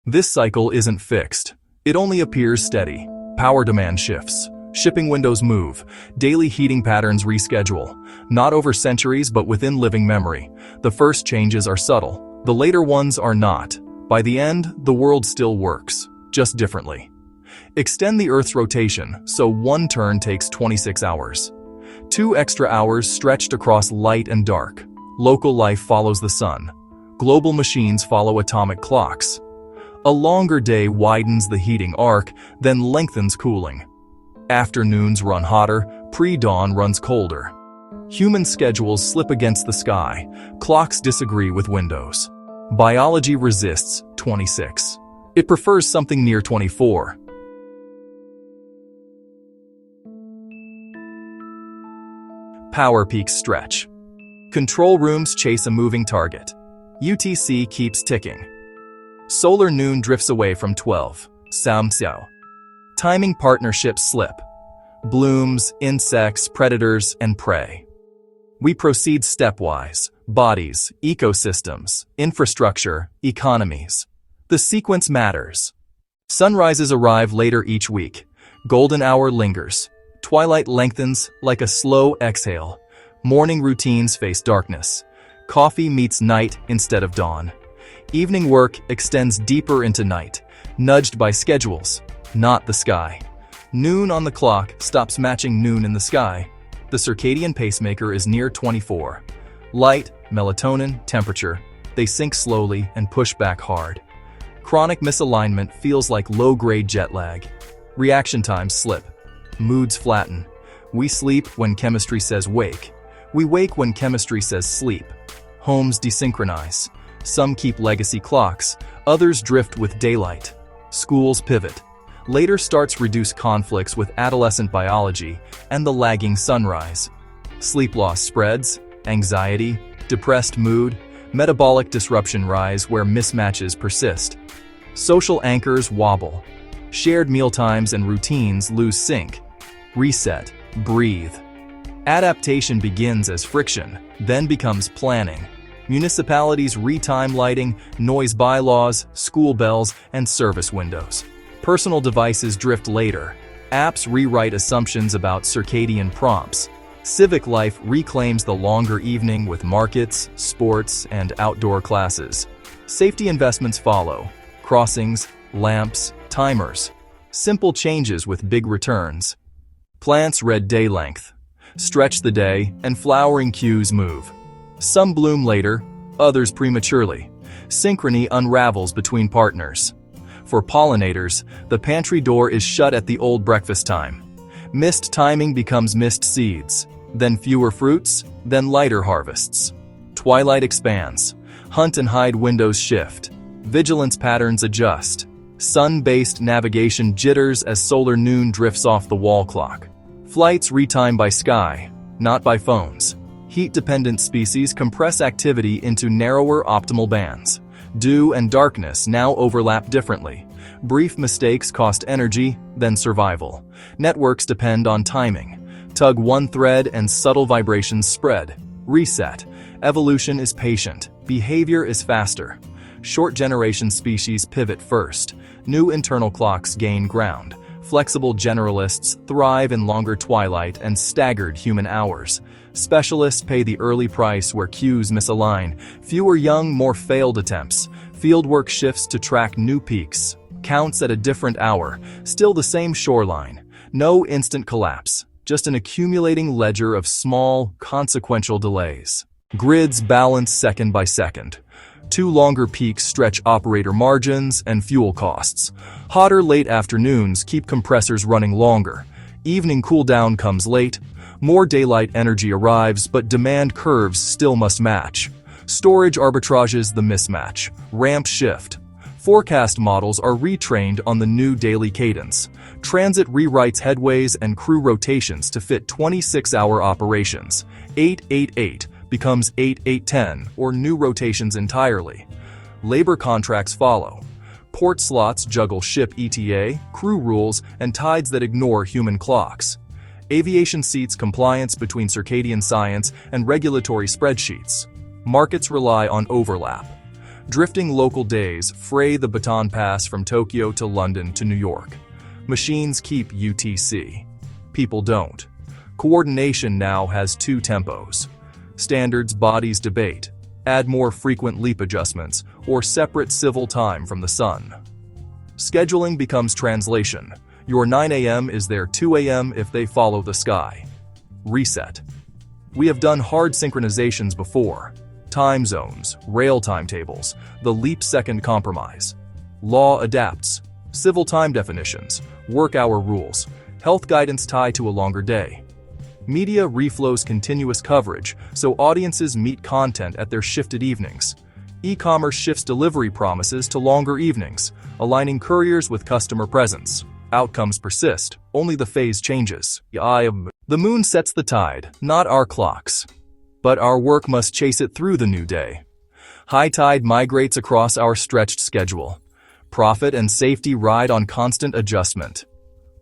This cycle isn't fixed. It only appears steady. Power demand shifts. Shipping windows move. Daily heating patterns reschedule. Not over centuries, but within living memory. The first changes are subtle. The later ones are not. By the end, the world still works, just differently. Extend the Earth's rotation, so one turn takes 26 hours. 2 extra hours stretched across light and dark. Local life follows the sun. Global machines follow atomic clocks. A longer day widens the heating arc, then lengthens cooling. Afternoons run hotter, pre-dawn runs colder. Human schedules slip against the sky. Clocks disagree with windows. Biology resists 26. It prefers something near 24. Power peaks stretch. Control rooms chase a moving target. UTC keeps ticking. Solar noon drifts away from 12. Samxiao. Timing partnerships slip. Blooms, insects, predators, and prey. We proceed stepwise. Bodies, ecosystems, infrastructure, economies. The sequence matters. Sunrises arrive later each week. Golden hour lingers. Twilight lengthens like a slow exhale. Morning routines face darkness. Coffee meets night instead of dawn. Evening work extends deeper into night, nudged by schedules, not the sky. Noon on the clock stops matching noon in the sky. The circadian pacemaker is near 24. Light, melatonin, temperature, they sink slowly and push back hard. Chronic misalignment feels like low-grade jet lag. Reaction times slip. Moods flatten. We sleep when chemistry says wake. We wake when chemistry says sleep. Homes desynchronize. Some keep legacy clocks, others drift with daylight. Schools pivot. Later starts reduce conflicts with adolescent biology and the lagging sunrise. Sleep loss spreads, anxiety, depressed mood, metabolic disruption rise where mismatches persist. Social anchors wobble. Shared mealtimes and routines lose sync. Reset, breathe. Adaptation begins as friction, then becomes planning. Municipalities retime lighting, noise bylaws, school bells, and service windows. Personal devices drift later. Apps rewrite assumptions about circadian prompts. Civic life reclaims the longer evening with markets, sports, and outdoor classes. Safety investments follow. Crossings, lamps, timers. Simple changes with big returns. Plants red day length. Stretch the day, and flowering cues move. Some bloom later, others prematurely. Synchrony unravels between partners. For pollinators, the pantry door is shut at the old breakfast time. Missed timing becomes missed seeds, then fewer fruits, then lighter harvests. Twilight expands. Hunt and hide windows shift. Vigilance patterns adjust. Sun-based navigation jitters as solar noon drifts off the wall clock. Flights retime by sky, not by phones. Heat-dependent species compress activity into narrower optimal bands. Dew and darkness now overlap differently. Brief mistakes cost energy, then survival. Networks depend on timing. Tug one thread and subtle vibrations spread. Reset. Evolution is patient. Behavior is faster. Short generation species pivot first. New internal clocks gain ground. Flexible generalists thrive in longer twilight and staggered human hours. Specialists pay the early price where cues misalign. Fewer young, more failed attempts. Fieldwork shifts to track new peaks. Counts at a different hour. Still the same shoreline. No instant collapse. Just an accumulating ledger of small, consequential delays. Grids balance second by second. 2 longer peaks stretch operator margins and fuel costs. Hotter late afternoons keep compressors running longer. Evening cool down comes late. More daylight energy arrives, but demand curves still must match. Storage arbitrages the mismatch. Ramp shift. Forecast models are retrained on the new daily cadence. Transit rewrites headways and crew rotations to fit 26-hour operations. 8-8-8 becomes 8-8-10 or new rotations entirely. Labor contracts follow. Port slots juggle ship ETA, crew rules, and tides that ignore human clocks. Aviation seats compliance between circadian science and regulatory spreadsheets. Markets rely on overlap. Drifting local days fray the baton pass from Tokyo to London to New York. Machines keep UTC. People don't. Coordination now has two tempos. Standards bodies debate. Add more frequent leap adjustments or separate civil time from the sun. Scheduling becomes translation. Your 9 a.m. is their 2 a.m. if they follow the sky. Reset. We have done hard synchronizations before. Time zones, rail timetables, the leap second compromise. Law adapts. Civil time definitions, work hour rules, health guidance tie to a longer day. Media reflows continuous coverage, so audiences meet content at their shifted evenings. E-commerce shifts delivery promises to longer evenings, aligning couriers with customer presence. Outcomes persist, only the phase changes. The moon sets the tide, not our clocks. But our work must chase it through the new day. High tide migrates across our stretched schedule. Profit and safety ride on constant adjustment.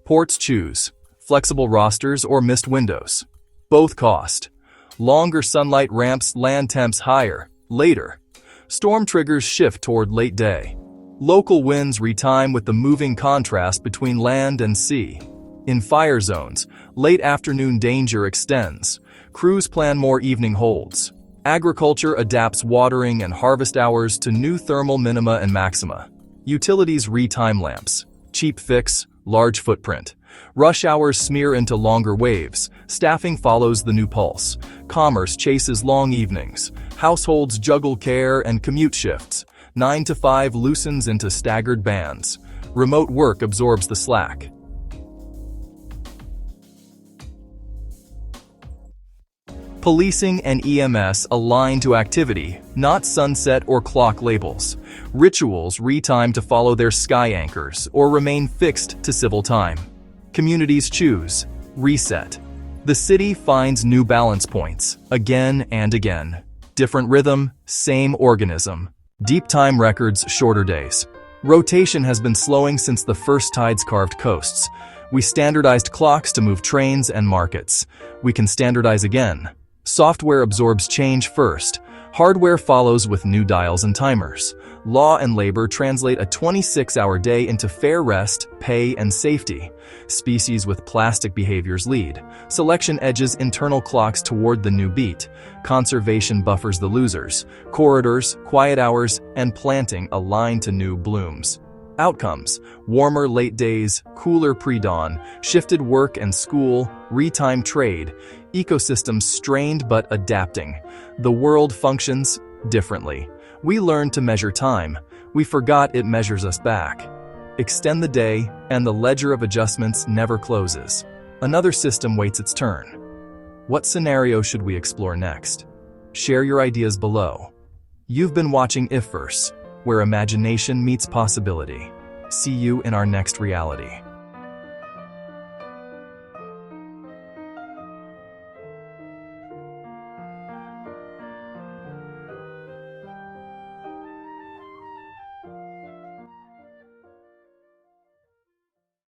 Ports choose flexible rosters or missed windows. Both cost. Longer sunlight ramps land temps higher, later. Storm triggers shift toward late day. Local winds retime with the moving contrast between land and sea. In fire zones, late afternoon danger extends. Crews plan more evening holds. Agriculture adapts watering and harvest hours to new thermal minima and maxima. Utilities re-time lamps. Cheap fix, large footprint. Rush hours smear into longer waves. Staffing follows the new pulse. Commerce chases long evenings. Households juggle care and commute shifts. 9 to 5 loosens into staggered bands. Remote work absorbs the slack. Policing and EMS align to activity, not sunset or clock labels. Rituals retime to follow their sky anchors or remain fixed to civil time. Communities choose. Reset. The city finds new balance points, again and again. Different rhythm, same organism. Deep time records, shorter days. Rotation has been slowing since the first tides carved coasts. We standardized clocks to move trains and markets. We can standardize again. Software absorbs change first. Hardware follows with new dials and timers. Law and labor translate a 26-hour day into fair rest, pay, and safety. Species with plastic behaviors lead. Selection edges internal clocks toward the new beat. Conservation buffers the losers. Corridors, quiet hours, and planting align to new blooms. Outcomes: warmer late days, cooler pre-dawn, shifted work and school, retimed trade, ecosystems strained but adapting. The world functions differently. We learned to measure time. We forgot it measures us back. Extend the day, and the ledger of adjustments never closes. Another system waits its turn. What scenario should we explore next? Share your ideas below. You've been watching IfVerse, where imagination meets possibility. See you in our next reality.